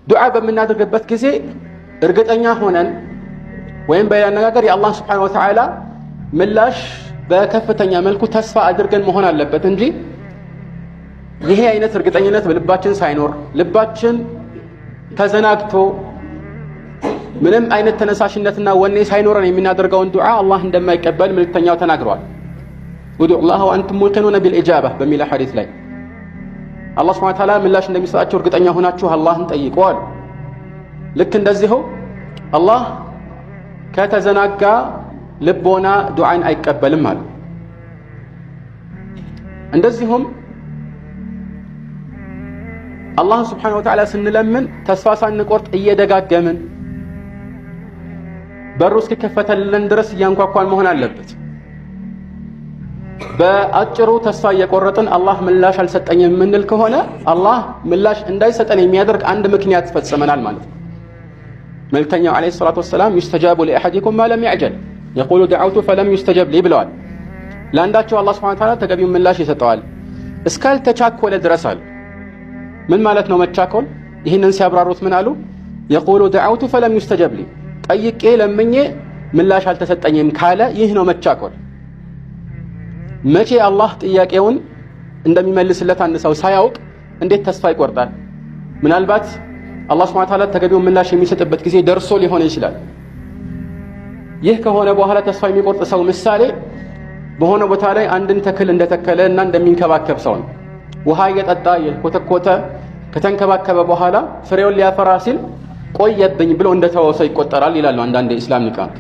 ዱዓ በምናደርግበት ጊዜ እርግጠኛ ሆነን ወይም በያነጋገር የአላህ Subhanahu Wa Ta'ala ምላሽ በከፍተኛ መልኩ ተስፋ አድርገን መሆን አለበት እንጂ ይሄ አይነት እርግጠኝነት በልባችን ሳይኖር ልባችን ተዘናግቶ ምንም አይነት ተነሳሽነትና ወኔ ሳይኖረን የምናደርገውን ዱዓ አላህ እንደማይቀበል መልእክተኛው ተናግረዋል። ወዱዑ አላህ ወአንቱም ሙቂኑነ ቢልኢጃባ በሚል ሐዲስ ላይ አላህ Subhanahu Wa Ta'ala ምላሽ እንደሚሰጣቸው እርግጠኛ ሆናችሁ አላህን ጠይቁ አሉ። ልክ እንደዚሁ አላህ ከተዘናጋ ልቦና ዱዓን አይቀበልም አሉ። እንደዚሁም አላህ Subhanahu Wa Ta'ala ስንለምን ተስፋ ሳንቆርጥ እየደጋገምን በሩ እስኪከፈተልን ድረስ እያንኳኳን መሆን አለበት። በአጭሩ ተስፋ እየቆረጥን አላህ ምላሽ አልሰጠኝም የምንል ከሆነ አላህ ምላሽ እንዳይሰጠን የሚያደርግ አንድ ምክንያት ፈጽመናል ማለት ነው። መልእክተኛው አለይሂ ሰላቱ ወሰላም يستجاب لأحدكم ما لم يعجل يقول دعوت فلم يستجب لي ብለዋል። ለአንዳቸው አላህ Subhanahu Wa Ta'ala ተገቢውን ምላሽ ይሰጠዋል እስካልተቻኮለ ድረስ አሉ። ምን ማለት ነው መቻኮል? ይህንን ሲያብራሩት ምን አሉ? يقول دعوت فلم يستجب لي ጠይቄ ለምኜ ምላሽ አልተሰጠኝም ካለ ይህ ነው መቻኮል። መቼ አላህ ጥያቄውን እንደሚመልስለት አንድ ሰው ሳያውቅ እንዴት ተስፋ ይቆርጣል? ምናልባት አላህ Subhanahu Wa Ta'ala ተገቢውን ምላሽ የሚሰጥበት ጊዜ ደርሶ ሊሆን ይችላል። ይህ ከሆነ በኋላ ተስፋ የሚቆርጥ ሰው ምሳሌ በሆነ ቦታ ላይ አንድን ተክል እንደተከለ እና እንደሚንከባከብ ሰው ነው። ውሃ እየጠጣ የኮተኮተ ከተንከባከበ በኋላ ፍሬውን ሊያፈራ ሲል ቆየብኝ ብሎ እንደተወሰ ይቆጠራል ይላሉ አንዳንድ የእስላም ሊቃውንት።